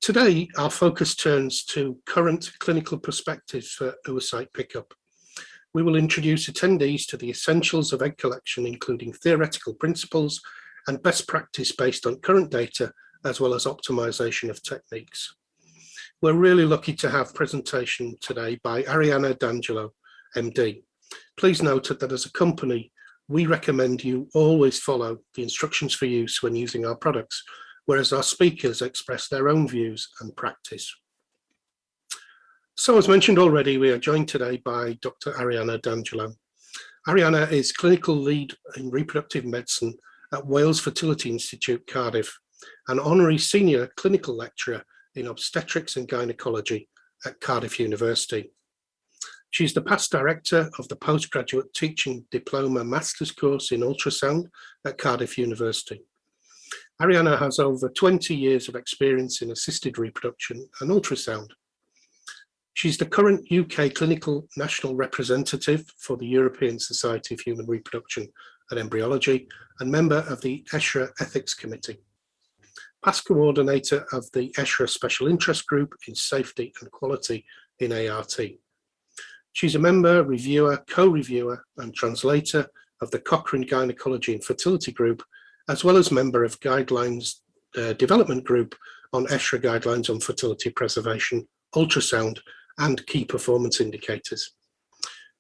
Today, our focus turns to current clinical perspectives for oocyte pickup. We will introduce attendees to the essentials of egg collection, including theoretical principles and best practice based on current data, as well as optimization of techniques. We're really lucky to have presentation today by Arianna D'Angelo, MD. Please note that as a company, we recommend you always follow the instructions for use when using our products, whereas our speakers express their own views and practice. So as mentioned already, we are joined today by Dr. Arianna D'Angelo. Arianna is clinical lead in reproductive medicine at Wales Fertility Institute, Cardiff, and honorary senior clinical lecturer in obstetrics and gynecology at Cardiff University. She's the past director of the postgraduate teaching diploma master's course in ultrasound at Cardiff University. Arianna has over 20 years of experience in assisted reproduction and ultrasound. She's the current UK Clinical National Representative for the European Society of Human Reproduction and Embryology and member of the ESHRE Ethics Committee. Past coordinator of the ESHRE Special Interest Group in Safety and Quality in ART. She's a member, reviewer, co-reviewer and translator of the Cochrane Gynecology and Fertility Group, as well as member of Guidelines Development Group on ESHRE Guidelines on Fertility Preservation, Ultrasound, and Key Performance Indicators.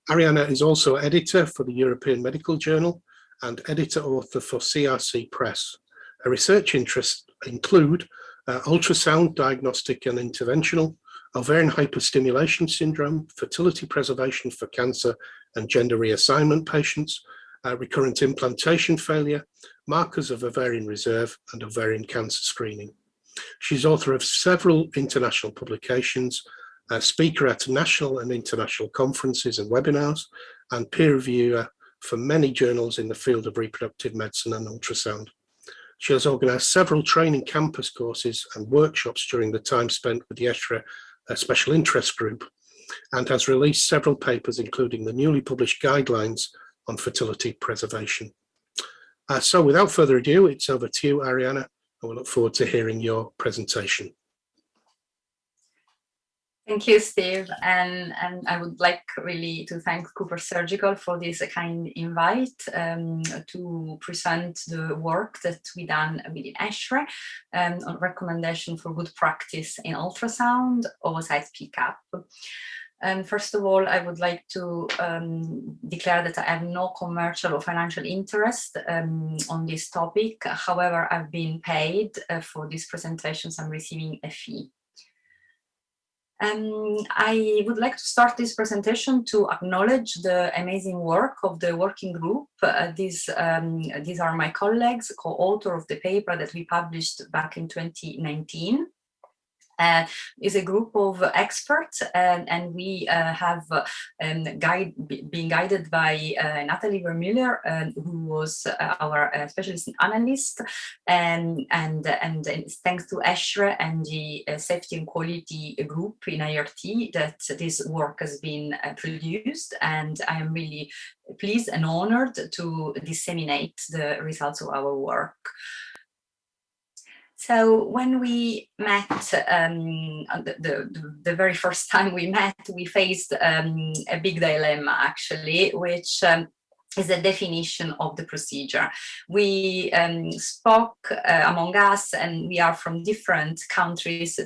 Arianna is also editor for the European Medical Journal and editor-author for CRC Press. Her research interests include ultrasound, diagnostic and interventional, ovarian hyperstimulation syndrome, fertility preservation for cancer and gender reassignment patients, recurrent implantation failure, markers of ovarian reserve and ovarian cancer screening. She's author of several international publications, a speaker at national and international conferences and webinars, and peer reviewer for many journals in the field of reproductive medicine and ultrasound. She has organized several training campus courses and workshops during the time spent with the ESHRE Special Interest Group, and has released several papers, including the newly published guidelines on fertility preservation. So without further ado, it's over to you, Arianna, and we look forward to hearing your presentation. Thank you, Steve, and I would like really to thank Cooper Surgical for this kind invite to present the work that we done within ESHRE on recommendation for good practice in ultrasound, oocyte pickup. First of all, I would like to declare that I have no commercial or financial interest on this topic. However, I've been paid for these presentations. I'm receiving a fee. I would like to start this presentation to acknowledge the amazing work of the working group. These are my colleagues, co-author of the paper that we published back in 2019. Is a group of experts, and we have been guided by Natalie Vermeuler, who was our specialist analyst, and thanks to ESHRE and the Safety and Quality group in IRT that this work has been produced, and I am really pleased and honored to disseminate the results of our work. So when we met, the very first time we met, we faced a big dilemma, actually, which is the definition of the procedure. We spoke among us, and we are from different countries,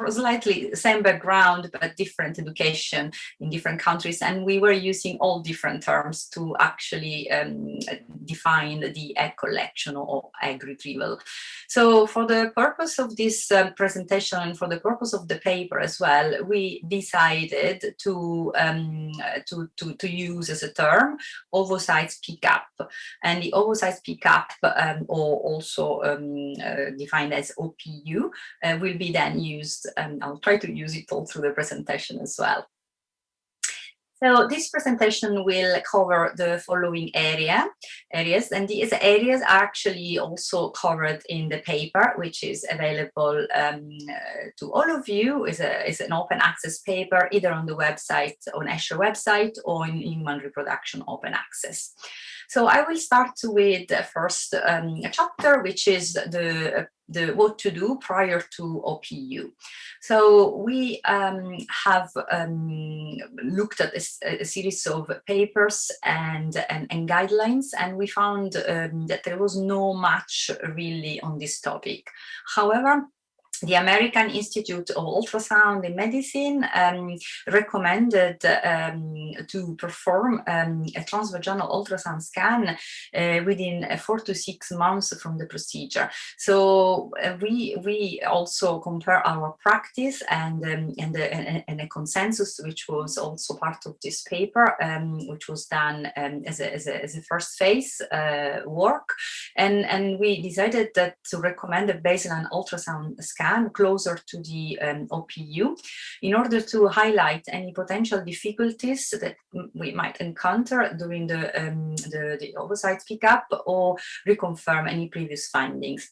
slightly same background, but different education in different countries. And we were using all different terms to actually define the egg collection or egg retrieval. So for the purpose of this presentation and for the purpose of the paper as well, we decided to use as a term oocyte pickup. And the oocyte pickup, or also defined as OPU, will be then used. I'll try to use it all through the presentation as well. So this presentation will cover the following areas, and these areas are actually also covered in the paper, which is available to all of you. It's an open access paper, either on the website, on ESHRE website, or in Human Reproduction Open Access. So I will start with the first chapter, which is the what to do prior to OPU. So we have looked at a series of papers and guidelines, and we found that there was no much really on this topic. However, the American Institute of Ultrasound in Medicine recommended to perform a transvaginal ultrasound scan within 4 to 6 months from the procedure. So we also compare our practice and a consensus, which was also part of this paper, which was done as a first phase work, and we decided that to recommend a baseline ultrasound scan closer to the OPU in order to highlight any potential difficulties that we might encounter during the oocyte pickup or reconfirm any previous findings.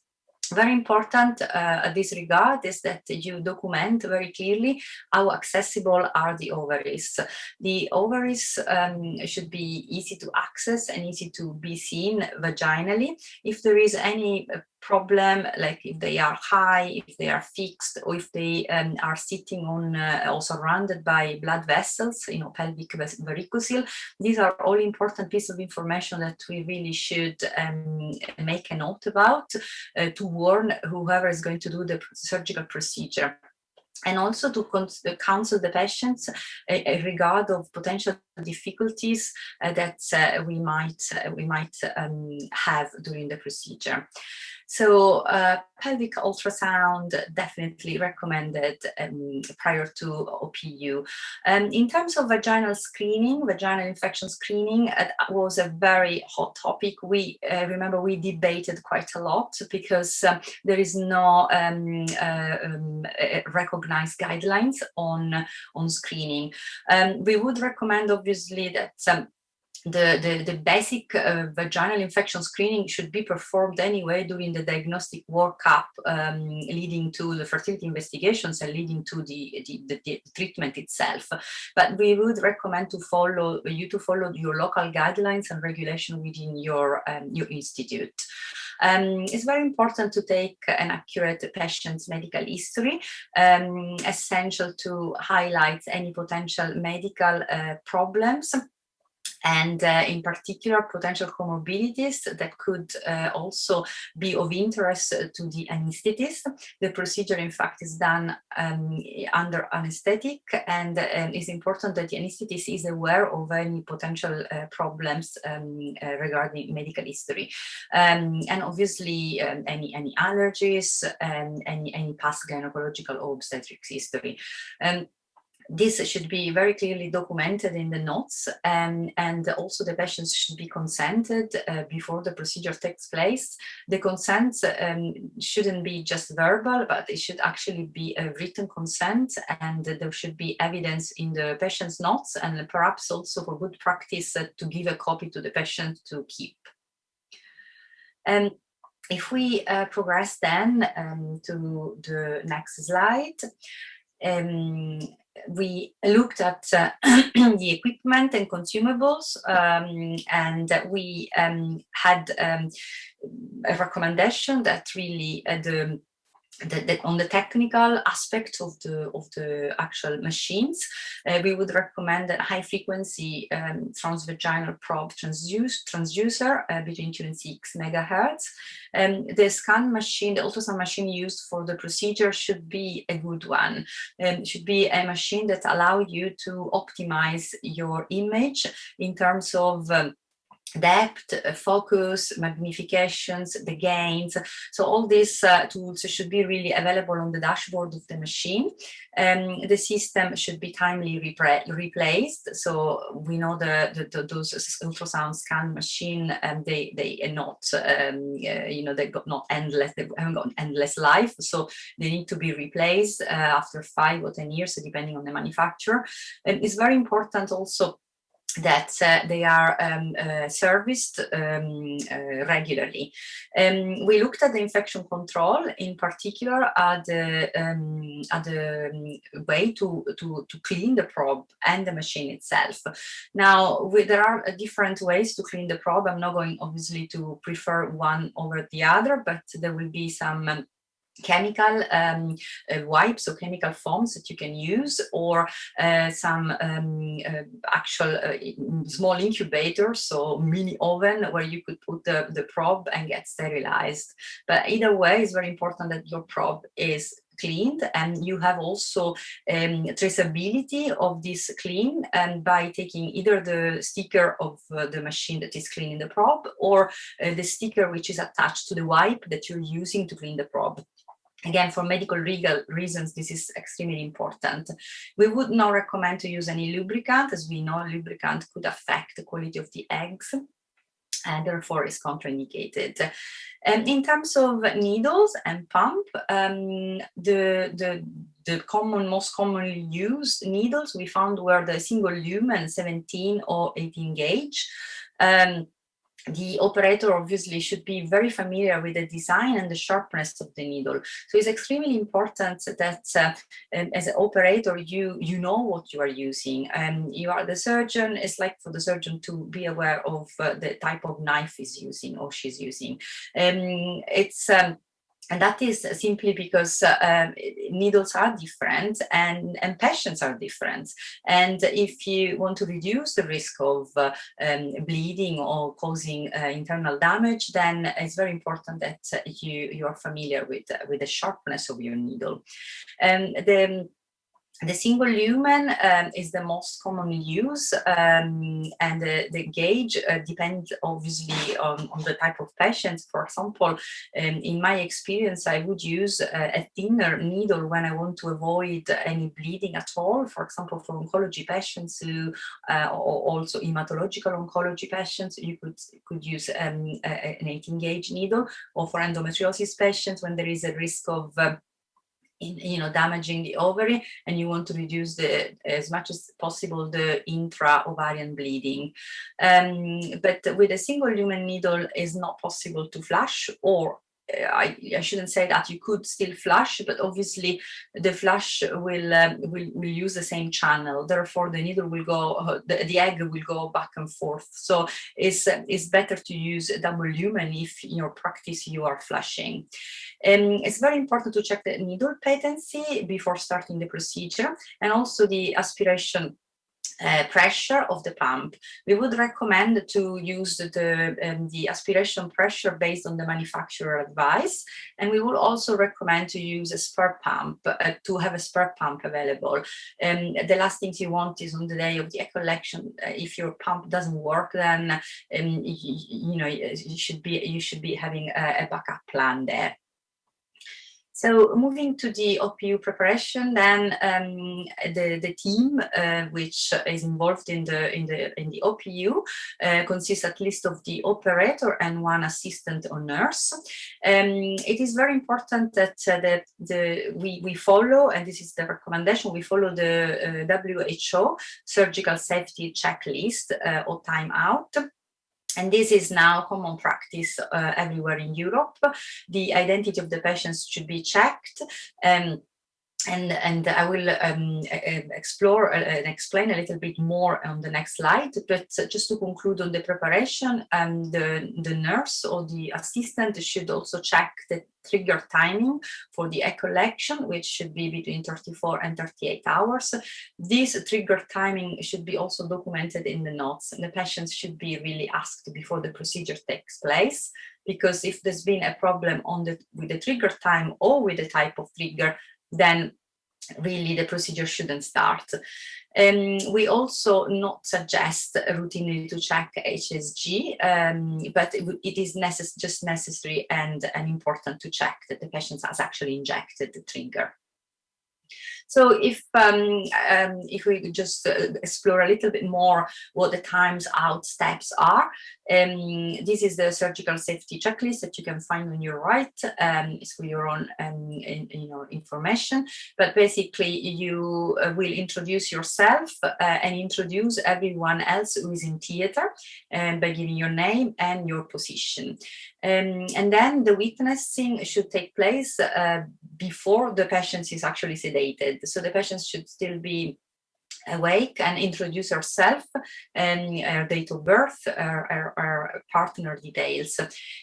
Very important at this regard is that you document very clearly how accessible are the ovaries. The ovaries should be easy to access and easy to be seen vaginally. If there is any problem, like if they are high, if they are fixed, or if they are sitting on or surrounded by blood vessels, pelvic varicocele, these are all important pieces of information that we really should make a note about to warn whoever is going to do the surgical procedure. And also to counsel the patients in regard of potential difficulties that we might have during the procedure. So pelvic ultrasound definitely recommended prior to OPU. In terms of vaginal screening, vaginal infection screening was a very hot topic. We remember we debated quite a lot because there is no recognized guidelines on screening. We would recommend obviously that the basic vaginal infection screening should be performed anyway during the diagnostic workup leading to the fertility investigations and leading to the treatment itself. But we would recommend to follow your local guidelines and regulation within your institute. It's very important to take an accurate patient's medical history, essential to highlight any potential medical problems, and in particular potential comorbidities that could also be of interest to the anesthetist. The procedure in fact is done under anesthetic, and it's important that the anesthetist is aware of any potential problems regarding medical history, and obviously any allergies and any past gynecological or obstetrics history. This should be very clearly documented in the notes, and also the patients should be consented before the procedure takes place. The consent shouldn't be just verbal, but it should actually be a written consent, and there should be evidence in the patient's notes, and perhaps also for good practice to give a copy to the patient to keep. If we progress then to the next slide, we looked at the equipment and consumables, and we had a recommendation that really on the technical aspect of the actual machines, we would recommend a high frequency transvaginal probe transducer between 2 and 6 megahertz. The scan machine, the ultrasound machine used for the procedure should be a good one. Should be a machine that allows you to optimize your image in terms of depth, focus, magnifications, the gains. So all these tools should be really available on the dashboard of the machine. The system should be timely replaced. So we know those ultrasound scan machine, they are not, they've got not endless, they haven't got endless life. So they need to be replaced after 5 or 10 years, depending on the manufacturer. And it's very important also that they are serviced regularly. We looked at the infection control, in particular at the way to clean the probe and the machine itself. Now, there are different ways to clean the probe. I'm not going obviously to prefer one over the other, but there will be some chemical wipes or chemical foams that you can use, or some actual small incubators, so mini oven where you could put the probe and get sterilized. But either way, it's very important that your probe is cleaned, and you have also traceability of this clean, and by taking either the sticker of the machine that is cleaning the probe, or the sticker which is attached to the wipe that you're using to clean the probe. Again, for medical legal reasons, this is extremely important. We would not recommend to use any lubricant, as we know lubricant could affect the quality of the eggs, and therefore is contraindicated. In terms of needles and pump, the most commonly used needles we found were the single lumen 17 or 18 gauge. The operator obviously should be very familiar with the design and the sharpness of the needle. So it's extremely important that as an operator, you know what you are using. You are the surgeon. It's like for the surgeon to be aware of the type of knife he's using or she's using. And that is simply because needles are different and patients are different. And if you want to reduce the risk of bleeding or causing internal damage, then it's very important that you are familiar with the sharpness of your needle. The single lumen is the most commonly used, and the gauge depends obviously on the type of patient. For example, in my experience, I would use a thinner needle when I want to avoid any bleeding at all. For example, for oncology patients who, or also hematological oncology patients, you could use an 18 gauge needle, or for endometriosis patients when there is a risk of damaging the ovary, and you want to reduce as much as possible the intra-ovarian bleeding. But with a single lumen needle, it's not possible to flush, or I shouldn't say that. You could still flush, but obviously the flush will use the same channel. Therefore, the needle will go, the egg will go back and forth. So it's better to use double lumen if in your practice you are flushing. It's very important to check the needle patency before starting the procedure, and also the aspiration pressure of the pump. We would recommend to use the aspiration pressure based on the manufacturer advice, and we would also recommend to use a spare pump, to have a spare pump available. The last thing you want is on the day of the egg collection, if your pump doesn't work, then you should be having a backup plan there. So moving to the OPU preparation, then the team which is involved in the OPU consists at least of the operator and one assistant or nurse. It is very important that we follow, and this is the recommendation, we follow the WHO surgical safety checklist or timeout. And this is now common practice everywhere in Europe. The identity of the patients should be checked. And I will explore and explain a little bit more on the next slide. But just to conclude on the preparation, the nurse or the assistant should also check the trigger timing for the egg collection, which should be between 34 and 38 hours. This trigger timing should be also documented in the notes, and the patients should be really asked before the procedure takes place, because if there's been a problem with the trigger time or with the type of trigger, then really the procedure shouldn't start. We also not suggest routinely to check HSG, but it is just necessary and important to check that the patient has actually injected the trigger. So if we just explore a little bit more what the times out steps are, this is the surgical safety checklist that you can find on your right. It's for your own information, but basically you will introduce yourself and introduce everyone else who is in theater by giving your name and your position. And then the witnessing should take place before the patient is actually sedated. So the patient should still be awake and introduce herself and her date of birth, her partner details.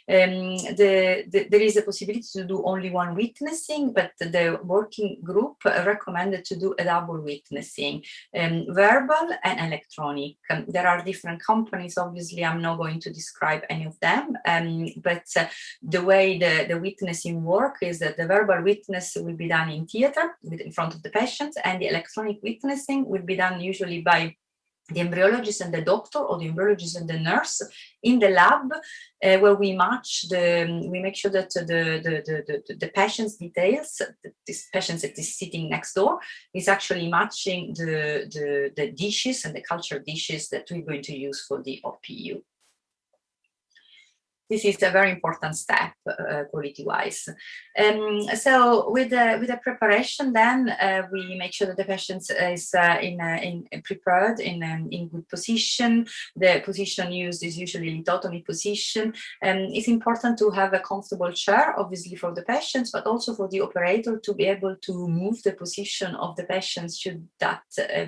There is a possibility to do only one witnessing, but the working group recommended to do a double witnessing, verbal and electronic. There are different companies, obviously I'm not going to describe any of them, but the way the witnessing work is that the verbal witness will be done in theater in front of the patient, and the electronic witnessing will be done usually by the embryologist and the doctor, or the embryologist and the nurse in the lab, where we make sure that the patient's details, this patient that is sitting next door, is actually matching the dishes and the culture dishes that we're going to use for the OPU. This is a very important step quality-wise. So with the preparation, then we make sure that the patient is prepared in good position. The position used is usually lithotomy position. It's important to have a comfortable chair, obviously for the patients, but also for the operator to be able to move the position of the patient should that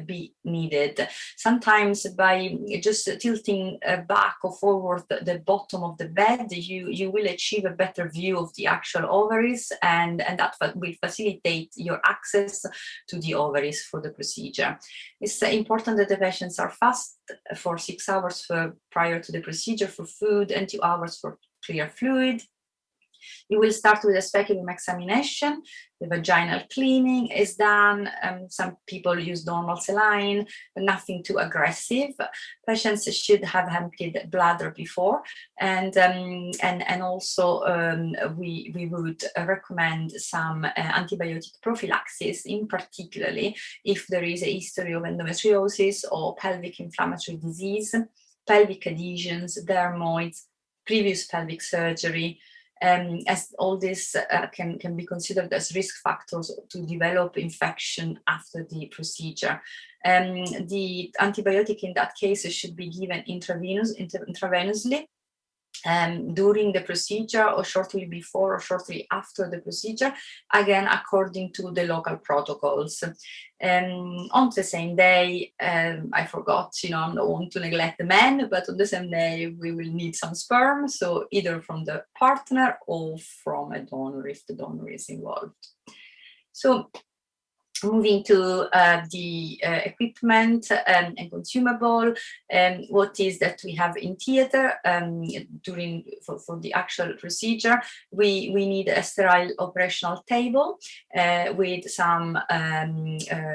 be needed. Sometimes by just tilting back or forward the bottom of the bed, you will achieve a better view of the actual ovaries, and that will facilitate your access to the ovaries for the procedure. It's important that the patients are fast for 6 hours prior to the procedure for food and 2 hours for clear fluid. You will start with a speculum examination. The vaginal cleaning is done. Some people use normal saline, but nothing too aggressive. Patients should have emptied bladder before, and also we would recommend some antibiotic prophylaxis, in particularly if there is a history of endometriosis or pelvic inflammatory disease, pelvic adhesions, dermoids, previous pelvic surgery. As all this can be considered as risk factors to develop infection after the procedure. The antibiotic in that case should be given intravenously during the procedure, or shortly before or shortly after the procedure, again according to the local protocols. On the same day, I forgot, I'm not one to neglect the men, but on the same day we will need some sperm, so either from the partner or from a donor if the donor is involved. So moving to the equipment and consumable, what is that we have in theater for the actual procedure. We need a sterile operational table with some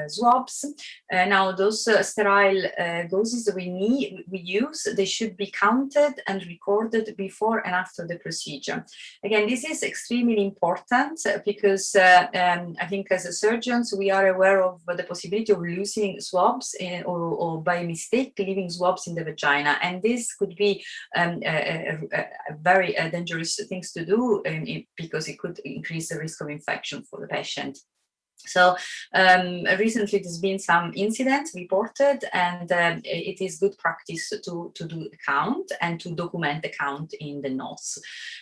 swabs. Now those sterile gauzes we use, they should be counted and recorded before and after the procedure. Again, this is extremely important because I think as surgeons we are aware of the possibility of losing swabs or by mistake leaving swabs in the vagina, and this could be a very dangerous things to do because it could increase the risk of infection for the patient. So recently there's been some incidents reported, and it is good practice to do a count and to document the count in the notes.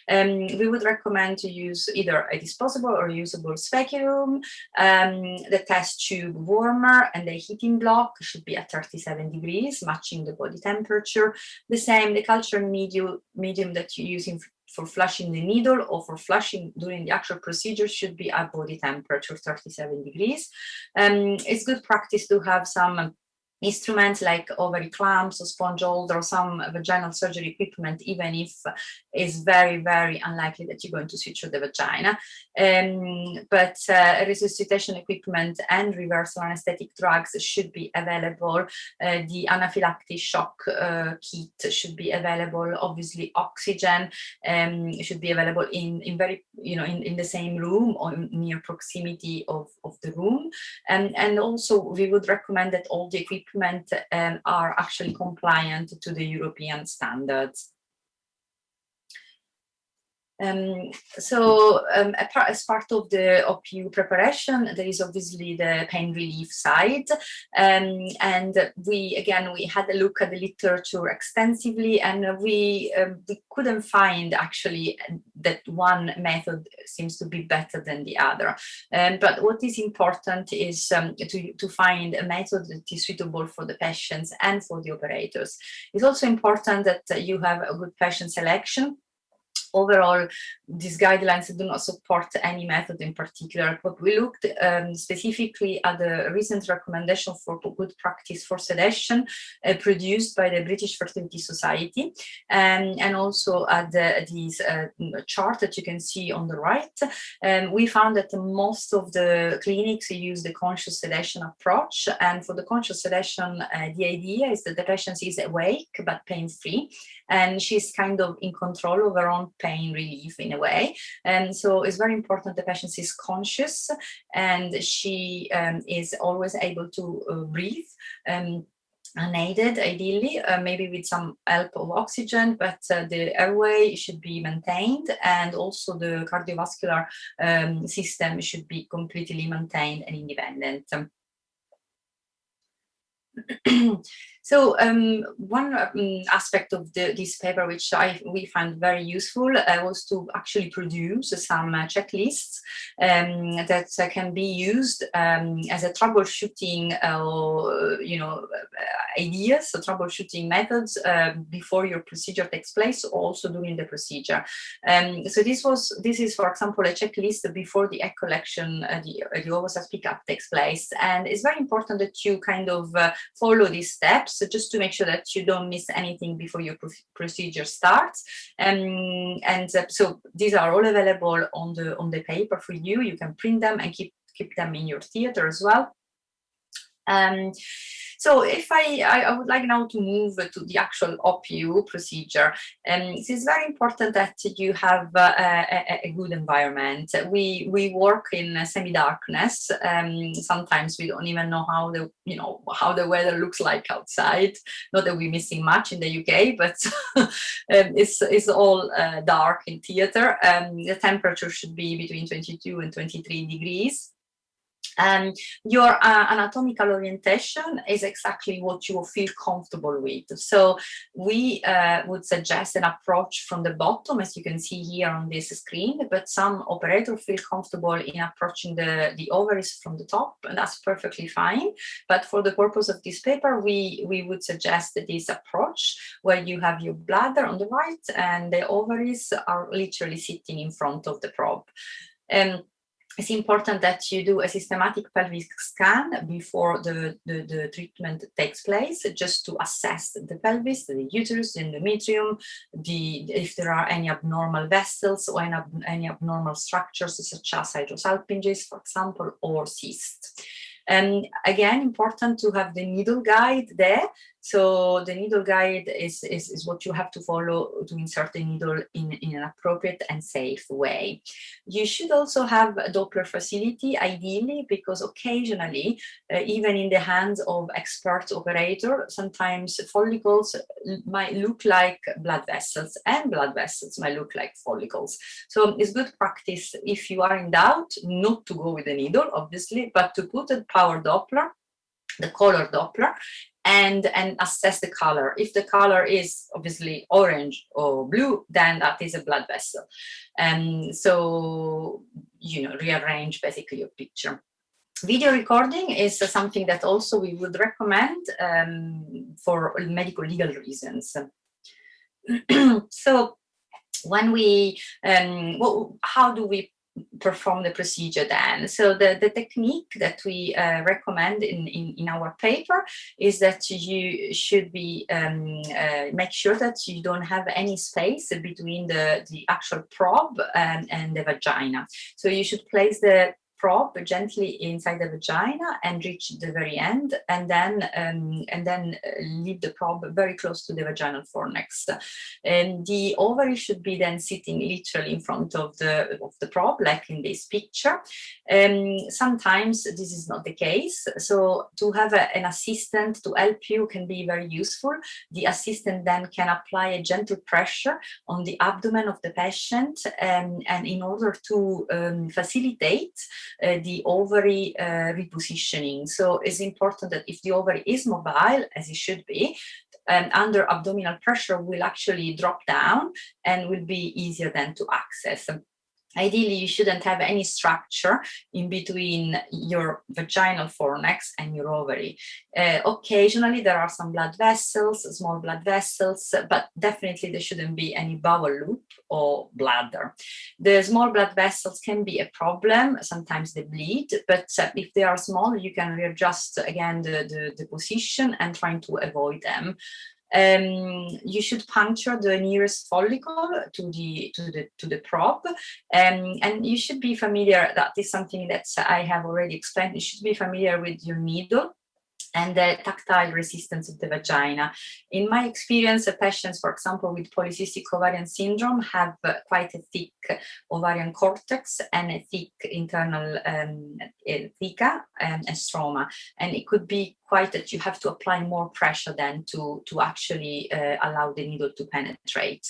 We would recommend to use either a disposable or usable speculum. The test tube warmer and the heating block should be at 37 degrees, matching the body temperature. The same, the culture medium that you're using for flushing the needle or for flushing during the actual procedure should be at body temperature 37 degrees. It's good practice to have some instruments like ovary clamps or sponge holder or some vaginal surgery equipment, even if it's very, very unlikely that you're going to suture the vagina. But resuscitation equipment and reversal anesthetic drugs should be available. The anaphylactic shock kit should be available. Obviously, oxygen should be available in very in the same room or near proximity of the room. And also we would recommend that all the equipment are actually compliant to the European standards. As part of the OPU preparation, there is obviously the pain relief side, and we had a look at the literature extensively, and we couldn't find actually that one method seems to be better than the other. But what is important is to find a method that is suitable for the patients and for the operators. It's also important that you have a good patient selection. Overall, these guidelines do not support any method in particular, but we looked specifically at the recent recommendation for good practice for sedation produced by the British Fertility Society, and also at this chart that you can see on the right. We found that most of the clinics use the conscious sedation approach, and for the conscious sedation, the idea is that the patient is awake but pain-free, and she's kind of in control of her own pain relief in a way. And so it's very important the patient is conscious and she is always able to breathe unaided, ideally, maybe with some help of oxygen, but the airway should be maintained, and also the cardiovascular system should be completely maintained and independent. So one aspect of this paper which we found very useful was to actually produce some checklists that can be used as a troubleshooting ideas, so troubleshooting methods before your procedure takes place, or also during the procedure. So this is, for example, a checklist before the egg collection, the oocyte pickup takes place, and it's very important that you kind of follow these steps just to make sure that you don't miss anything before your procedure starts. So these are all available on the paper for you. You can print them and keep them in your theater as well. So if I would like now to move to the actual OPU procedure, it is very important that you have a good environment. We work in semi-darkness. Sometimes we don't even know how the weather looks like outside. Not that we're missing much in the UK, but it's all dark in theater. The temperature should be between 22 and 23 degrees. Your anatomical orientation is exactly what you will feel comfortable with. So we would suggest an approach from the bottom, as you can see here on this screen, but some operators feel comfortable in approaching the ovaries from the top, and that's perfectly fine. But for the purpose of this paper, we would suggest this approach where you have your bladder on the right and the ovaries are literally sitting in front of the probe. It's important that you do a systematic pelvic scan before the treatment takes place, just to assess the pelvis, the uterus, the endometrium, if there are any abnormal vessels or any abnormal structures such as hydrosalpinges, for example, or cysts. And again, important to have the needle guide there. So the needle guide is what you have to follow to insert the needle in an appropriate and safe way. You should also have a Doppler facility, ideally, because occasionally, even in the hands of expert operator, sometimes follicles might look like blood vessels, and blood vessels might look like follicles. So it's good practice, if you are in doubt, not to go with the needle, obviously, but to put a power Doppler, the color Doppler, and assess the color. If the color is obviously orange or blue, then that is a blood vessel. And so, rearrange basically your picture. Video recording is something that also we would recommend for medical legal reasons. So when we, how do we perform the procedure then? So the technique that we recommend in our paper is that you should be make sure that you don't have any space between the actual probe and the vagina. So you should place the probe gently inside the vagina and reach the very end, and then leave the probe very close to the vaginal fornix. And the ovary should be then sitting literally in front of the probe, like in this picture. Sometimes this is not the case, so to have an assistant to help you can be very useful. The assistant then can apply a gentle pressure on the abdomen of the patient, and in order to facilitate the ovary repositioning. So it's important that if the ovary is mobile, as it should be, under abdominal pressure will actually drop down and will be easier then to access. Ideally, you shouldn't have any structure in between your vaginal fornix and your ovary. Occasionally, there are some blood vessels, small blood vessels, but definitely there shouldn't be any bowel loop or bladder. The small blood vessels can be a problem. Sometimes they bleed, but if they are small, you can readjust again the position and trying to avoid them. You should puncture the nearest follicle to the probe, and you should be familiar. That is something that I have already explained. You should be familiar with your needle and the tactile resistance of the vagina. In my experience, patients, for example, with polycystic ovarian syndrome have quite a thick ovarian cortex and a thick internal theca and stroma. And it could be quite that you have to apply more pressure then to actually allow the needle to penetrate.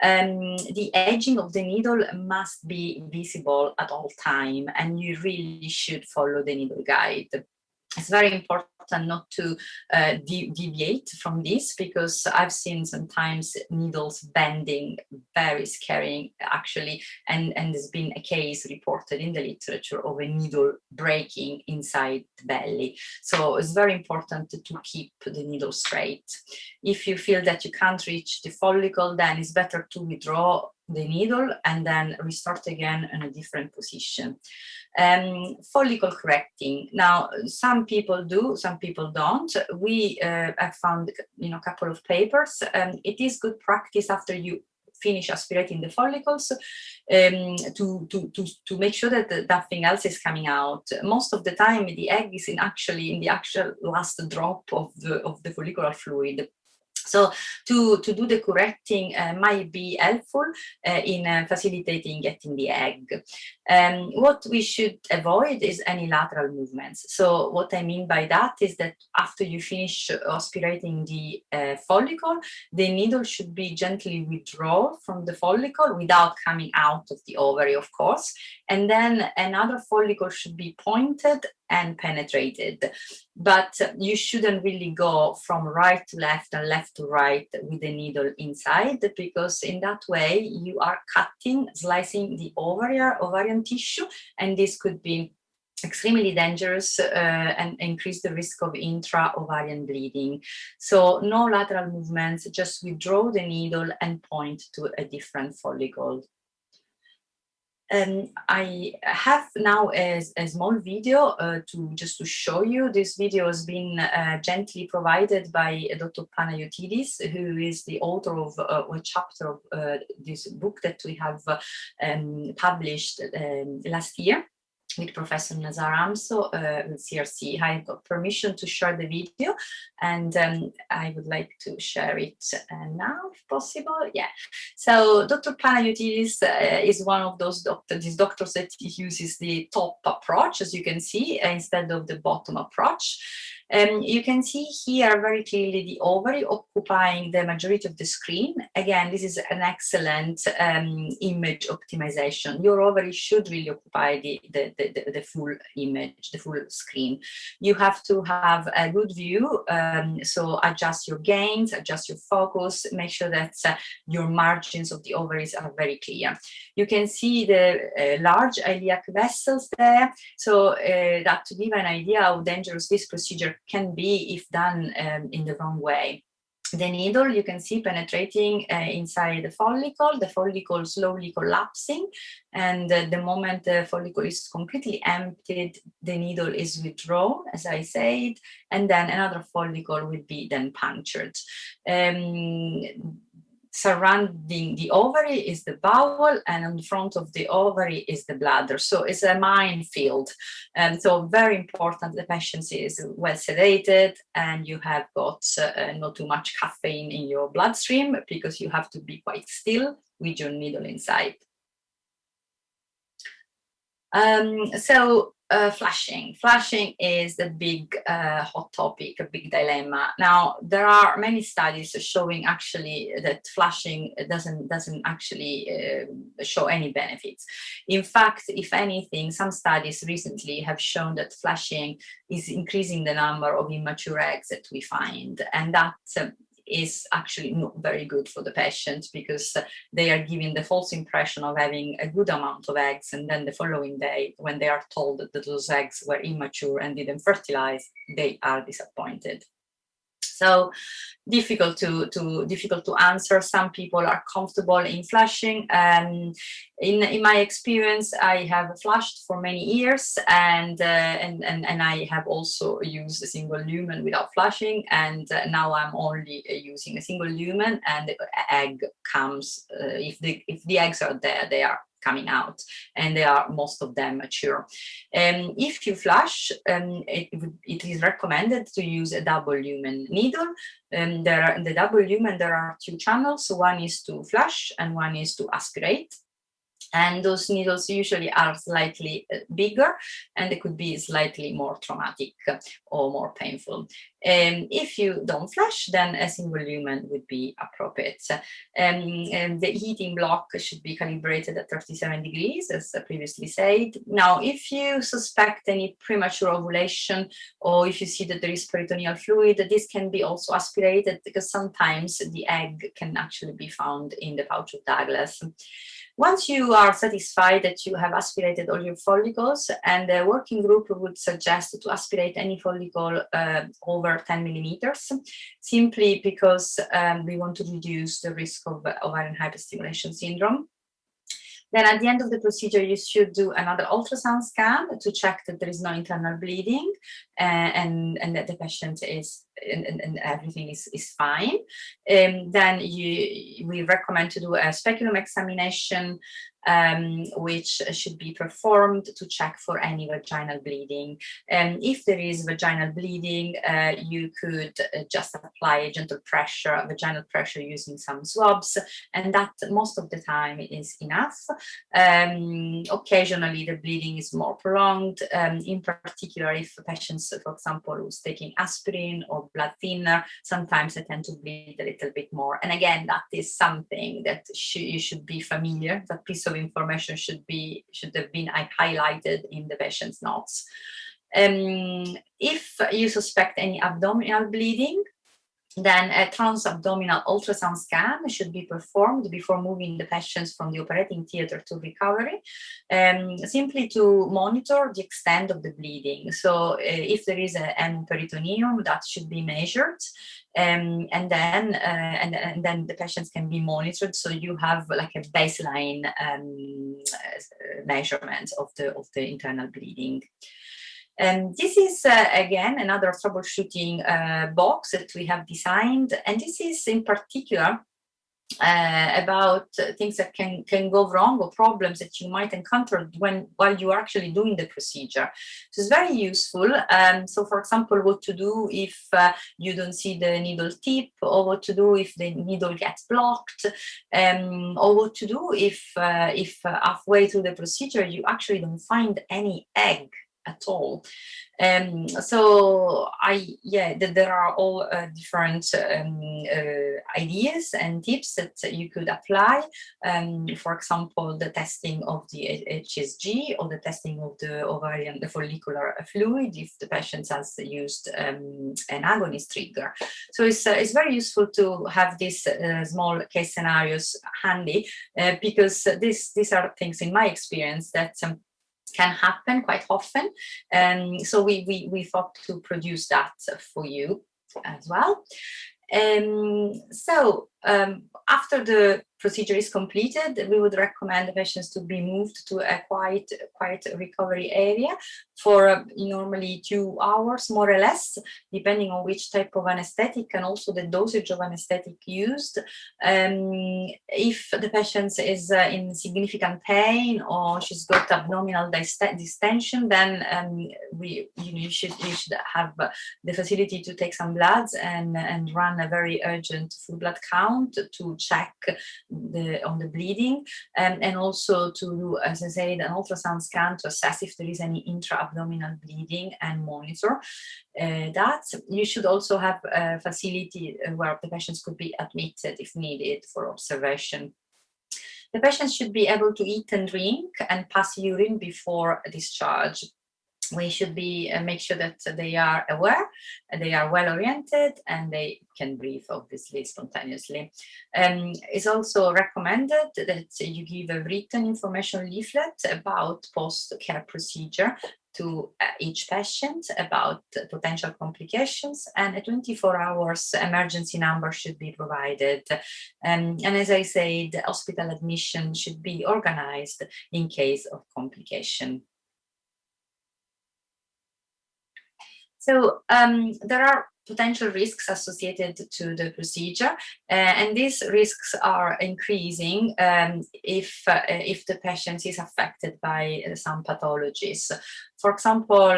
The edging of the needle must be visible at all time, and you really should follow the needle guide. It's very important not to deviate from this, because I've seen sometimes needles bending, very scary actually, and there's been a case reported in the literature of a needle breaking inside the belly. So it's very important to keep the needle straight. If you feel that you can't reach the follicle, then it's better to withdraw the needle and then restart again in a different position. Follicle correcting. Now, some people do, some people don't. We have found, a couple of papers. It is good practice after you finish aspirating the follicles to make sure that nothing else is coming out. Most of the time, the egg is in the actual last drop of the follicular fluid. So to do the correcting might be helpful in facilitating getting the egg. What we should avoid is any lateral movements. So what I mean by that is that after you finish aspirating the follicle, the needle should be gently withdrawn from the follicle without coming out of the ovary, of course. And then another follicle should be pointed and penetrated. But you shouldn't really go from right to left and left to right with the needle inside, because in that way you are cutting, slicing the ovarian tissue, and this could be extremely dangerous and increase the risk of intra-ovarian bleeding. So no lateral movements, just withdraw the needle and point to a different follicle. I have now a small video to show you. This video has been gently provided by Dr. Panayotidis, who is the author of a chapter of this book that we have published last year with Professor Nazar Amso with CRC. I got permission to share the video, and I would like to share it now, if possible. Yeah. So Dr. Panayotidis is one of those doctors that uses the top approach, as you can see, instead of the bottom approach. You can see here very clearly the ovary occupying the majority of the screen. Again, this is an excellent image optimization. Your ovary should really occupy the full image, the full screen. You have to have a good view, so adjust your gains, adjust your focus, make sure that your margins of the ovaries are very clear. You can see the large iliac vessels there, so that to give an idea how dangerous this procedure can be if done in the wrong way. The needle, you can see penetrating inside the follicle slowly collapsing, and the moment the follicle is completely emptied, the needle is withdrawn, as I said, and then another follicle will be then punctured. surrounding the ovary is the bowel, and in front of the ovary is the bladder. So it's a minefield. And so very important the patient is well sedated, and you have got not too much caffeine in your bloodstream, because you have to be quite still with your needle inside. Flashing is the big hot topic, a big dilemma. Now there are many studies showing actually that flashing doesn't actually show any benefits. In fact, if anything, some studies recently have shown that flashing is increasing the number of immature eggs that we find, and that is actually not very good for the patient, because they are given the false impression of having a good amount of eggs, and then the following day, when they are told that those eggs were immature and didn't fertilize, they are disappointed. So difficult to answer. Some people are comfortable in flashing. In my experience, I have flashed for many years, and I have also used a single lumen without flashing, and now I'm only using a single lumen, and the egg comes if the eggs are there, they are coming out, and they are most of them mature. If you flash, it is recommended to use a double lumen needle. In the double lumen there are two channels. So one is to flash and one is to aspirate. And those needles usually are slightly bigger, and they could be slightly more traumatic or more painful. If you don't flash, then a single lumen would be appropriate. And the heating block should be calibrated at 37 degrees, as previously said. Now, if you suspect any premature ovulation, or if you see that there is peritoneal fluid, this can be also aspirated, because sometimes the egg can actually be found in the pouch of Douglas. Once you are satisfied that you have aspirated all your follicles, and the working group would suggest to aspirate any follicle over 10 millimeters, simply because we want to reduce the risk of ovarian hyperstimulation syndrome. Then at the end of the procedure, you should do another ultrasound scan to check that there is no internal bleeding, and that the patient is and everything is fine. Then we recommend to do a speculum examination, which should be performed to check for any vaginal bleeding. If there is vaginal bleeding, you could just apply gentle pressure, vaginal pressure, using some swabs, and that most of the time is enough. Occasionally the bleeding is more prolonged, in particular if patients, for example, who's taking aspirin or blood thinner, sometimes they tend to bleed a little bit more. And again, that is something that you should be familiar. That piece of information should have been highlighted in the patient's notes. If you suspect any abdominal bleeding, then a transabdominal ultrasound scan should be performed before moving the patients from the operating theater to recovery, simply to monitor the extent of the bleeding. So if there is an peritoneum, that should be measured, and then the patients can be monitored. So you have like a baseline measurement of the internal bleeding. This is, again, another troubleshooting box that we have designed. And this is in particular about things that can go wrong, or problems that you might encounter while you are actually doing the procedure. So it's very useful. So for example, what to do if you don't see the needle tip, or what to do if the needle gets blocked, or what to do if halfway through the procedure you actually don't find any egg at all. So there are all different ideas and tips that you could apply. For example, the testing of the HSG, or the testing of the ovarian, the follicular fluid, if the patient has used an agonist trigger. So it's very useful to have these small case scenarios handy, because these are things, in my experience, that can happen quite often. So we thought to produce that for you as well. So After the procedure is completed, we would recommend the patients to be moved to a quiet recovery area for normally 2 hours, more or less, depending on which type of anesthetic and also the dosage of anesthetic used. If the patient is in significant pain or she's got abdominal distension, then you should have the facility to take some bloods and run a very urgent full blood count to check on the bleeding, and also to do, as I said, an ultrasound scan to assess if there is any intra-abdominal bleeding and monitor that. You should also have a facility where the patients could be admitted if needed for observation. The patients should be able to eat and drink and pass urine before discharge. We should make sure that they are aware, they are well oriented, and they can breathe, obviously, spontaneously. It's also recommended that you give a written information leaflet about post-care procedure to each patient about potential complications, and a 24 hours emergency number should be provided. And as I said, hospital admission should be organized in case of complication. So there are potential risks associated to the procedure, and these risks are increasing if the patient is affected by some pathologies. For example,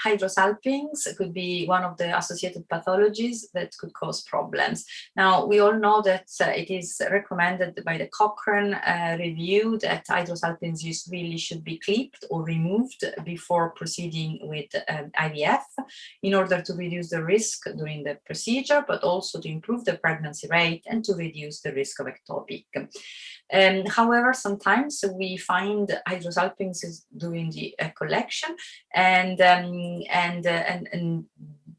hydrosalpinx could be one of the associated pathologies that could cause problems. Now, we all know that it is recommended by the Cochrane review that hydrosalpinx really should be clipped or removed before proceeding with IVF in order to reduce the risk during the procedure, but also to improve the pregnancy rate and to reduce the risk of ectopic. However, sometimes we find hydrosalpinx during the collection, and there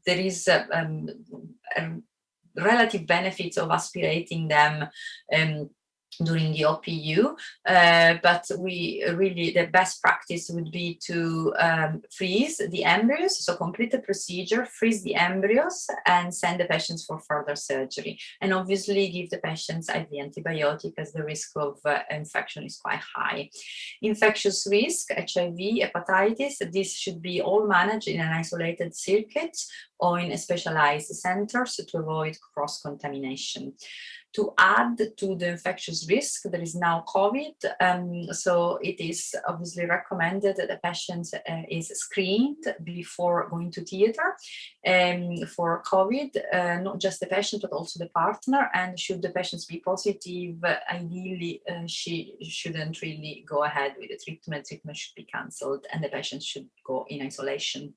is relative benefits of aspirating them during the OPU, but the best practice would be to freeze the embryos, so complete the procedure, freeze the embryos, and send the patients for further surgery. And obviously give the patients IV antibiotic, as the risk of infection is quite high. Infectious risk, HIV, hepatitis, this should be all managed in an isolated circuit or in specialized centers to avoid cross-contamination. To add to the infectious risk, there is now COVID. So it is obviously recommended that the patient is screened before going to theater for COVID, not just the patient, but also the partner. And should the patients be positive, ideally, she shouldn't really go ahead with the treatment. Treatment should be cancelled and the patient should go in isolation.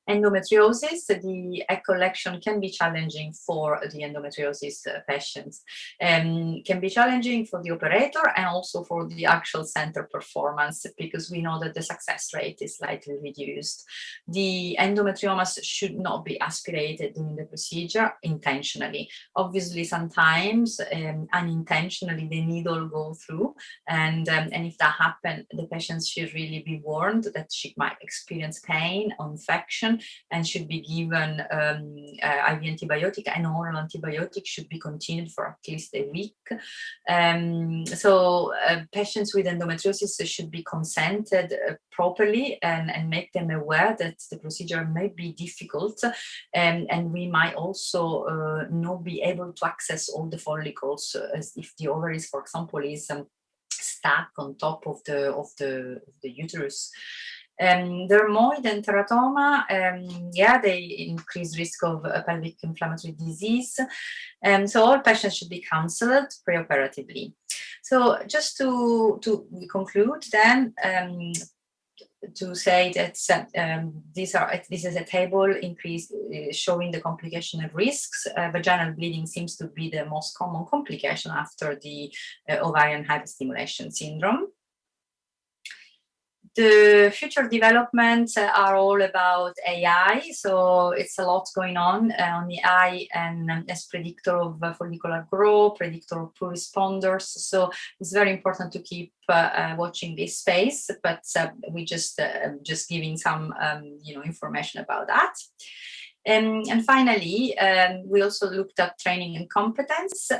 Endometriosis, the egg collection can be challenging for the endometriosis patients, can be challenging for the operator and also for the actual center performance, because we know that the success rate is slightly reduced. The endometriomas should not be aspirated during the procedure intentionally. Obviously, sometimes unintentionally the needle go through, and if that happens, the patient should really be warned that she might experience pain or infection, and should be given IV antibiotic, and oral antibiotic should be continued for at least a week. So patients with endometriosis should be consented properly and make them aware that the procedure may be difficult, and we might also not be able to access all the follicles, as if the ovaries, for example, is stuck on top of the uterus. Dermoid and teratoma, they increase risk of pelvic inflammatory disease. So all patients should be counseled preoperatively. So just to conclude then, to say that this is a table showing the complication of risks. Vaginal bleeding seems to be the most common complication after the ovarian hyperstimulation syndrome. The future developments are all about AI, so it's a lot going on the eye, and as predictor of follicular growth, predictor of poor responders. So it's very important to keep watching this space, but we just giving some information about that. And finally, we also looked at training and competence.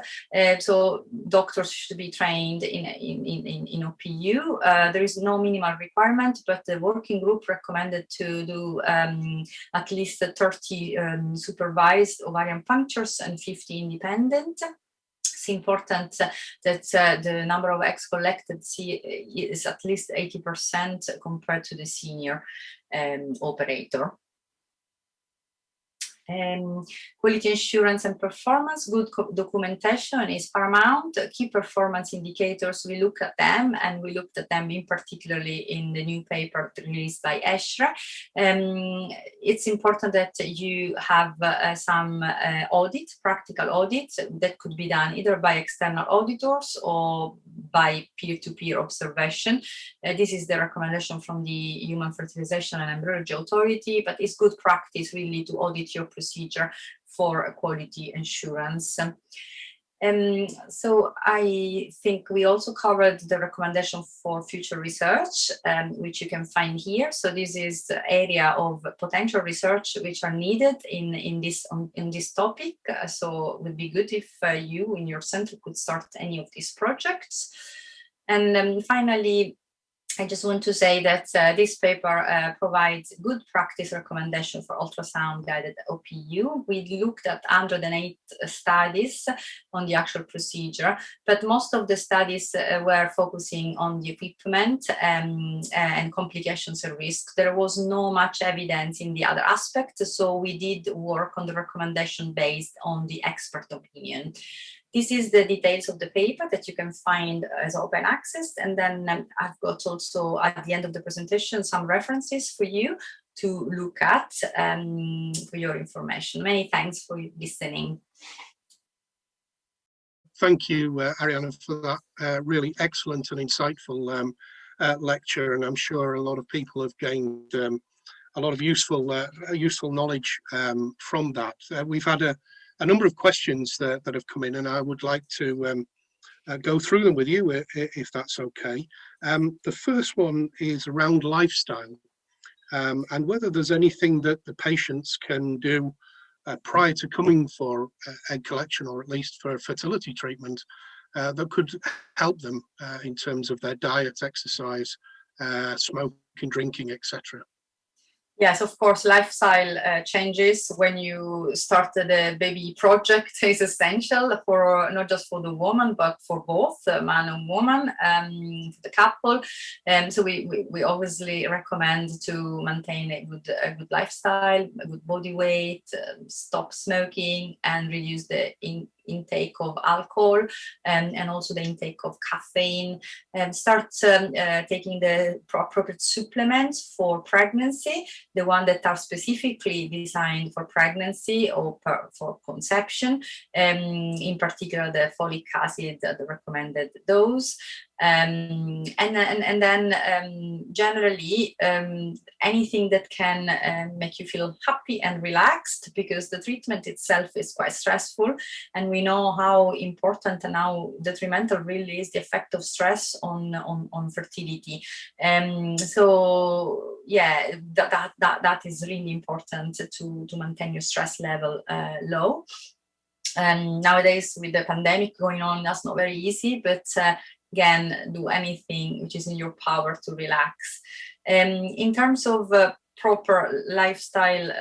So doctors should be trained in OPU. There is no minimal requirement, but the working group recommended to do at least 30 supervised ovarian punctures and 50 independent. It's important that the number of eggs collected is at least 80% compared to the senior operator. Quality assurance and performance, good documentation is paramount. Key performance indicators, we look at them, and we looked at them in particularly in the new paper released by ESHRE. It's important that you have some audit, practical audits that could be done either by external auditors or by peer-to-peer observation. This is the recommendation from the Human Fertilization and Embryology Authority, but it's good practice really to audit your procedure for quality assurance. So I think we also covered the recommendation for future research, which you can find here. So this is the area of potential research which are needed in this topic. So it would be good if you in your center could start any of these projects. And finally, I just want to say that this paper provides good practice recommendation for ultrasound-guided OPU. We looked at 108 studies on the actual procedure, but most of the studies were focusing on the equipment and complications and risk. There was no much evidence in the other aspects, so we did work on the recommendation based on the expert opinion. This is the details of the paper that you can find as open access. And then I've got also at the end of the presentation some references for you to look at for your information. Many thanks for listening. Thank you, Arianna, for that really excellent and insightful lecture. And I'm sure a lot of people have gained a lot of useful knowledge from that. We've had a number of questions that have come in, and I would like to go through them with you, if that's okay. The first one is around lifestyle, and whether there's anything that the patients can do prior to coming for egg collection, or at least for fertility treatment, that could help them in terms of their diet, exercise, smoking, drinking, etc. Yes, of course, lifestyle changes when you start the baby project is essential for not just for the woman, but for both man and woman, for the couple. So we obviously recommend to maintain a good lifestyle, a good body weight, stop smoking, and reduce the intake of alcohol and also the intake of caffeine, and start taking the appropriate supplements for pregnancy, the ones that are specifically designed for pregnancy or for conception, in particular the folic acid, the recommended dose. And then generally anything that can make you feel happy and relaxed, because the treatment itself is quite stressful, and we know how important and how detrimental really is the effect of stress on fertility. So yeah, that is really important to maintain your stress level low. And nowadays with the pandemic going on, that's not very easy, but again, do anything which is in your power to relax. In terms of proper lifestyle,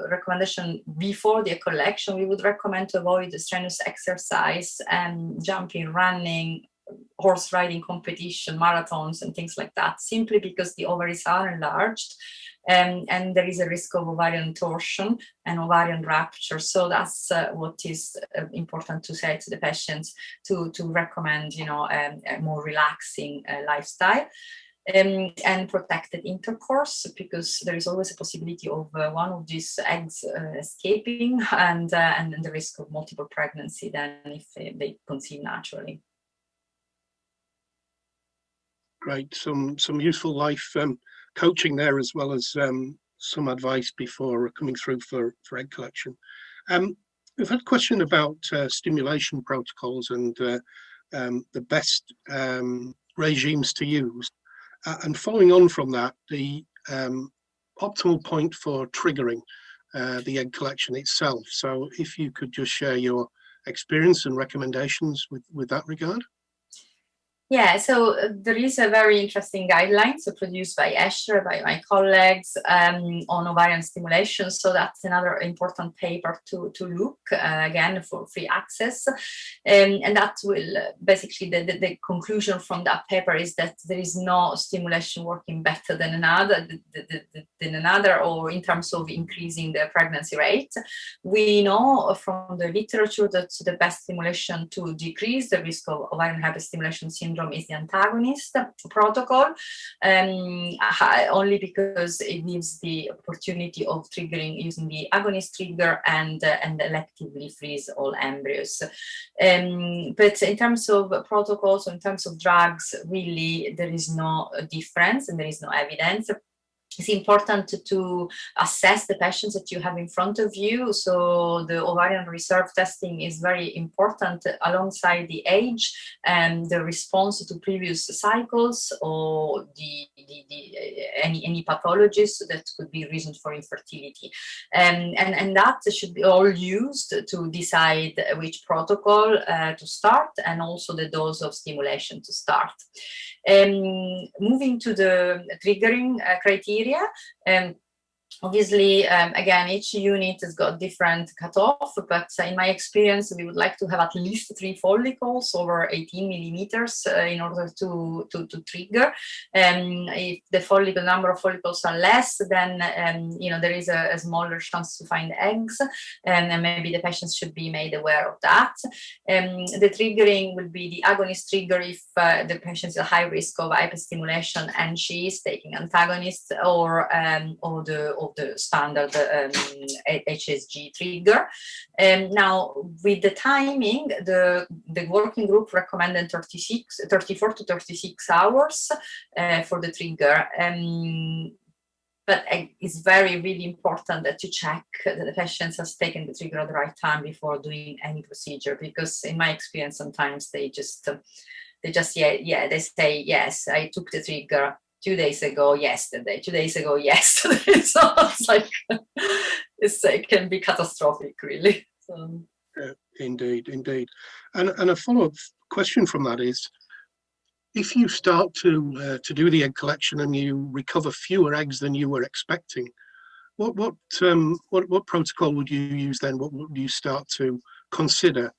recommendation before the collection, we would recommend to avoid strenuous exercise, jumping, running, horse riding competition, marathons, and things like that, simply because the ovaries are enlarged. And there is a risk of ovarian torsion and ovarian rupture. So that's what is important to say to the patients, to recommend, a more relaxing lifestyle. And protected intercourse, because there is always a possibility of one of these eggs escaping, and the risk of multiple pregnancy then if they conceive naturally. Great, some useful life coaching there, as well as some advice before coming through for egg collection. We've had a question about stimulation protocols and the best regimes to use. And following on from that, the optimal point for triggering. the egg collection itself. So if you could just share your experience and recommendations with that regard. Yeah, so there is a very interesting guideline, so produced by Escher, by my colleagues, on ovarian stimulation. So that's another important paper to look, again, for free access. And that will basically, the conclusion from that paper is that there is no stimulation working better than another, or in terms of increasing the pregnancy rate. We know from the literature that the best stimulation to decrease the risk of ovarian hyperstimulation syndrome is the antagonist protocol, only because it gives the opportunity of triggering using the agonist trigger and electively freeze all embryos. But in terms of protocols, in terms of drugs, really there is no difference and there is no evidence. It's important to assess the patients that you have in front of you. So the ovarian reserve testing is very important alongside the age and the response to previous cycles, or any pathologies that could be reasons for infertility. And that should be all used to decide which protocol to start, and also the dose of stimulation to start. Moving to the triggering criteria, obviously, again, each unit has got different cutoff, but in my experience, we would like to have at least 3 follicles over 18 millimeters in order to trigger. If the number of follicles are less, then there is a smaller chance to find eggs, and maybe the patients should be made aware of that. The triggering will be the agonist trigger if the patient is at high risk of hyperstimulation and she is taking antagonists, or the standard HSG trigger. Now, with the timing, the working group recommended 34 to 36 hours for the trigger. But it's really important that you check that the patient has taken the trigger at the right time before doing any procedure, because in my experience, sometimes they say, yes, I took the trigger 2 days ago, yesterday, 2 days ago, yesterday. So it's like, it can be catastrophic, really. So. Indeed. And a follow-up question from that is, if you start to do the egg collection and you recover fewer eggs than you were expecting, what protocol would you use then? What would you start to consider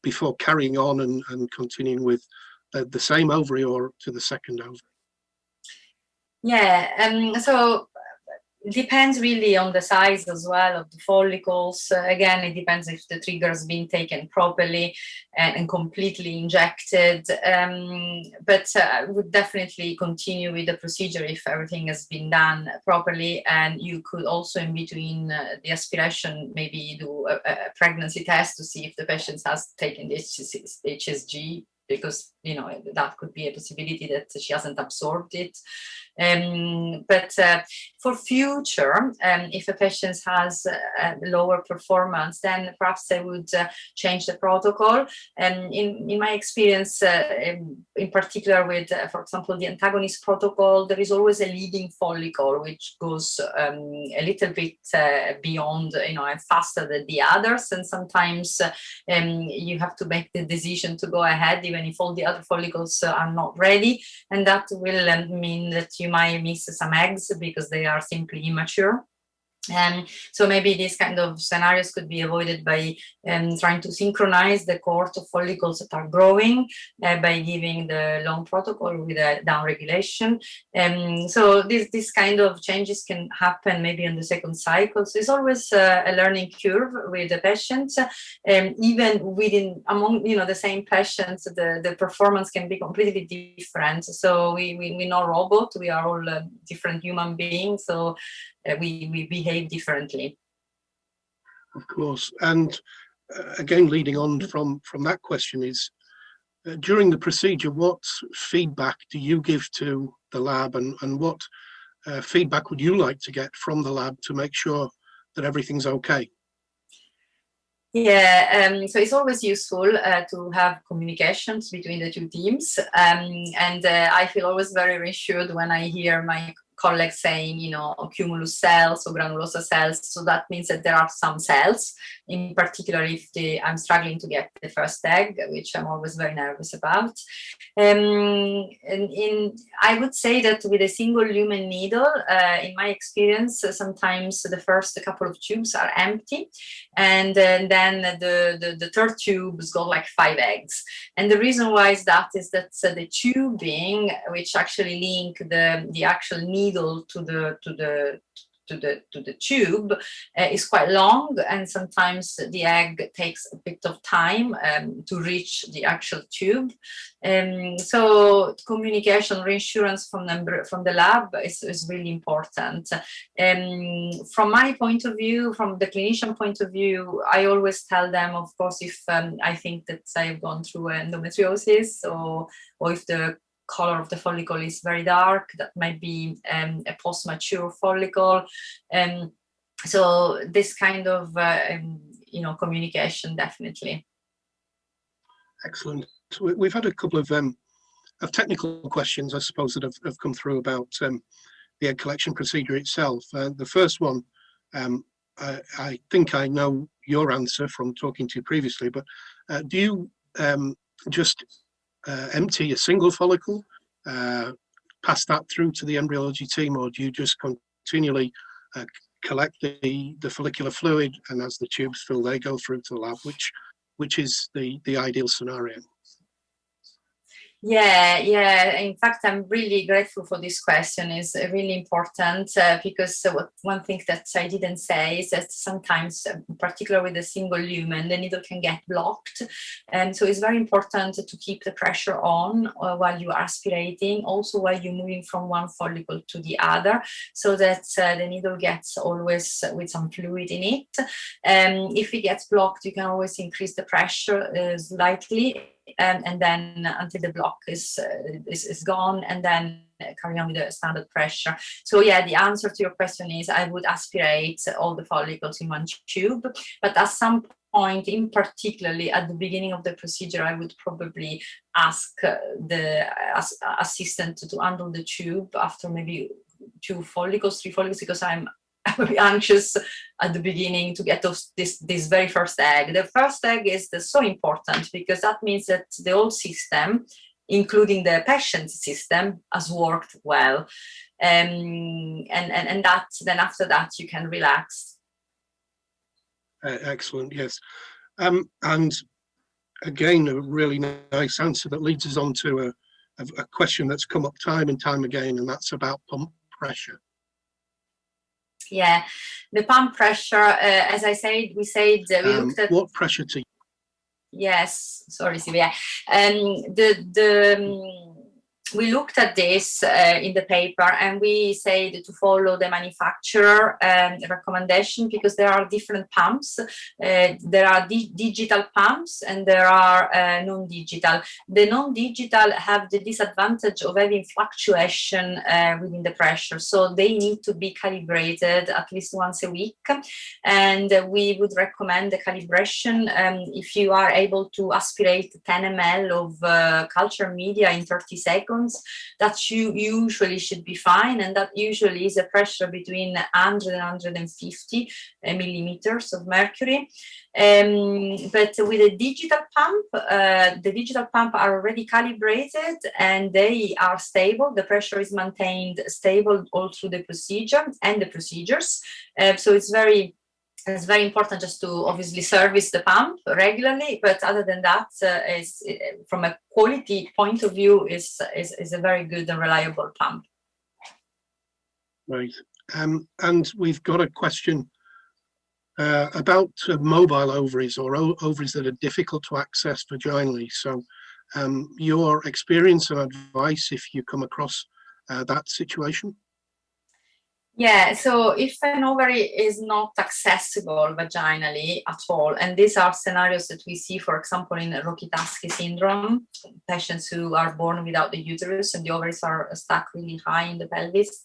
before carrying on and continuing with the same ovary or to the second ovary? Yeah, so it depends really on the size as well of the follicles. Again, it depends if the trigger has been taken properly and completely injected. But I would definitely continue with the procedure if everything has been done properly. And you could also, in between the aspiration, maybe do a pregnancy test to see if the patient has taken the HSG, because that could be a possibility that she hasn't absorbed it. But for future, if a patient has lower performance, then perhaps I would change the protocol. In my experience, in particular with, for example, the antagonist protocol, there is always a leading follicle which goes a little bit beyond, and faster than the others. And sometimes you have to make the decision to go ahead, even if all the other follicles are not ready. And that will mean that you might miss some eggs because they are simply immature. And so maybe these kind of scenarios could be avoided by trying to synchronize the cohort of follicles that are growing by giving the long protocol with a down regulation. So this kind of changes can happen maybe in the second cycle. So it's always a learning curve with the patients. Even among the same patients, the performance can be completely different. So we're not robots. We are all different human beings. So we behave differently. Of course. And again, leading on from that question is, during the procedure, what feedback do you give to the lab, and what feedback would you like to get from the lab to make sure that everything's okay? Yeah, so it's always useful to have communications between the two teams. And I feel always very reassured when I hear my colleagues saying, you know, cumulus cells or granulosa cells. So that means that there are some cells, in particular if I'm struggling to get the first egg, which I'm always very nervous about. I would say that with a single lumen needle, in my experience, sometimes the first couple of tubes are empty, and then the third tube has got like 5 eggs. And the reason why is that the tubing, which actually link the actual needle to the tube, is quite long, and sometimes the egg takes a bit of time to reach the actual tube. So communication, reassurance from the lab is really important. From my point of view, from the clinician point of view, I always tell them, of course, if I think that I've gone through endometriosis, or if the color of the follicle is very dark, that might be a post-mature follicle. So this kind of you know, communication, definitely. Excellent. We've had a couple of technical questions, I suppose, that have come through about the egg collection procedure itself. The first one, I think I know your answer from talking to you previously, but do you just empty a single follicle, pass that through to the embryology team, or do you just continually collect the follicular fluid, and as the tubes fill, they go through to the lab? Which is the ideal scenario? Yeah. In fact, I'm really grateful for this question. It's really important because one thing that I didn't say is that sometimes, particularly with a single lumen, the needle can get blocked. And so it's very important to keep the pressure on while you're aspirating, also while you're moving from one follicle to the other, so that the needle gets always with some fluid in it. If it gets blocked, you can always increase the pressure slightly, and then until the block is gone, and then carry on with the standard pressure. So yeah, the answer to your question is I would aspirate all the follicles in one tube, but at some point, in particularly at the beginning of the procedure, I would probably ask the assistant to undo the tube after maybe 2 follicles, 3 follicles, because I'm very anxious at the beginning to get this very first egg. The first egg is so important because that means that the whole system, including the patient system, has worked well, and that then after that you can relax. Excellent. Yes, and again, a really nice answer that leads us on to a question that's come up time and time again, and that's about pump pressure. Yeah, the pump pressure, as I said, we looked at what pressure to. Yes, sorry, Sylvia. We looked at this in the paper, and we said to follow the manufacturer recommendation, because there are different pumps. There are digital pumps and there are non-digital. The non-digital have the disadvantage of having fluctuation within the pressure, so they need to be calibrated at least once a week. And we would recommend the calibration if you are able to aspirate 10 ml of culture media in 30 seconds. That usually should be fine, and that usually is a pressure between 100 and 150 millimeters of mercury. But with a digital pump, the digital pump are already calibrated and they are stable. The pressure is maintained stable all through the procedure and the procedures. So it's very important just to obviously service the pump regularly, but other than that, from a quality point of view, is a very good and reliable pump. Right, and we've got a question about mobile ovaries, or ovaries that are difficult to access vaginally. So your experience and advice if you come across that situation? Yeah, so if an ovary is not accessible vaginally at all, and these are scenarios that we see, for example, in Rokitansky syndrome, patients who are born without the uterus and the ovaries are stuck really high in the pelvis,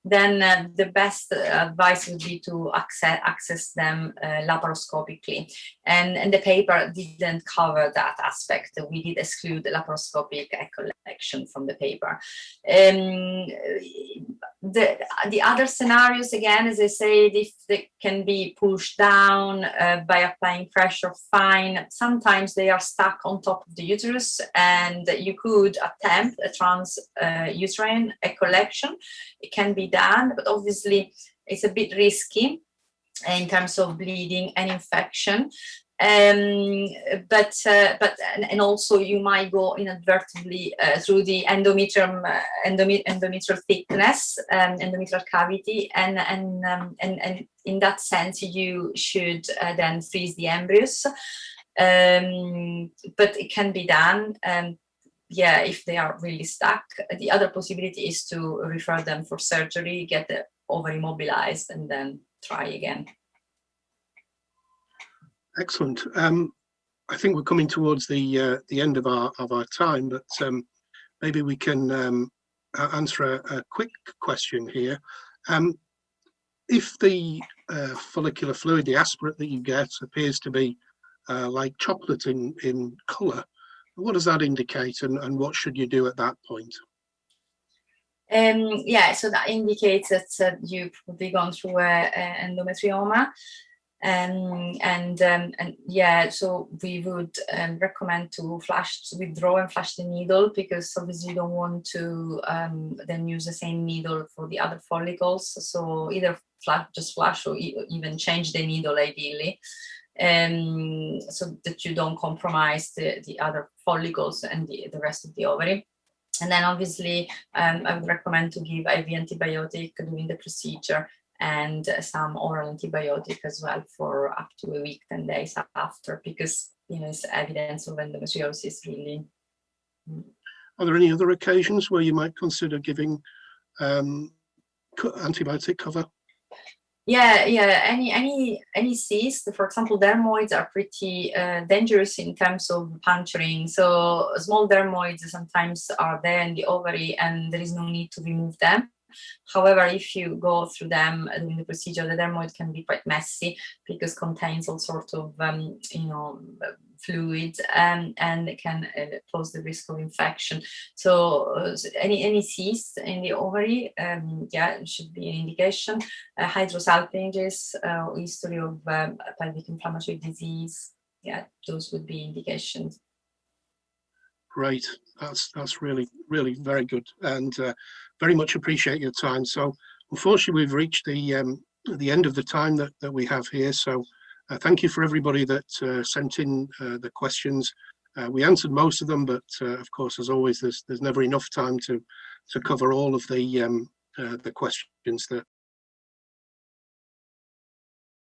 then the best advice would be to access them laparoscopically. And the paper didn't cover that aspect. We did exclude the laparoscopic egg collection from the paper. the other scenarios, again, as I said, if they can be pushed down by applying pressure, fine. Sometimes they are stuck on top of the uterus, and you could attempt a transuterine collection. It can be done, but obviously it's a bit risky in terms of bleeding and infection. But also you might go inadvertently through the endometrial thickness, endometrial cavity, and in that sense you should then freeze the embryos. But it can be done. Yeah, if they are really stuck. The other possibility is to refer them for surgery, get the ovary mobilized, and then try again. Excellent. I think we're coming towards the end of our time, but maybe we can answer a quick question here. If the follicular fluid, the aspirate that you get, appears to be like chocolate in colour, what does that indicate, and what should you do at that point? Yeah, so that indicates that you've probably gone through endometrioma. And yeah, so we would recommend to withdraw and flush the needle, because obviously you don't want to then use the same needle for the other follicles. So either just flush or even change the needle ideally, so that you don't compromise the other follicles and the rest of the ovary. And then obviously I would recommend to give IV antibiotic during the procedure, and some oral antibiotic as well for up to a week, 10 days after, because it's evidence of endometriosis really. Are there any other occasions where you might consider giving antibiotic cover? Yeah, any cyst, for example, dermoids are pretty dangerous in terms of puncturing. So small dermoids sometimes are there in the ovary, and there is no need to remove them. However, if you go through them during the procedure, the dermoid can be quite messy because it contains all sorts of fluids, and it can pose the risk of infection. So any cyst in the ovary, yeah, should be an indication. Hydrosalpinges, history of pelvic inflammatory disease, yeah, those would be indications. Great, that's really very good, and very much appreciate your time. So unfortunately we've reached the end of the time that we have here, so thank you for everybody that sent in the questions. We answered most of them, but of course, as always, there's never enough time to cover all of the questions that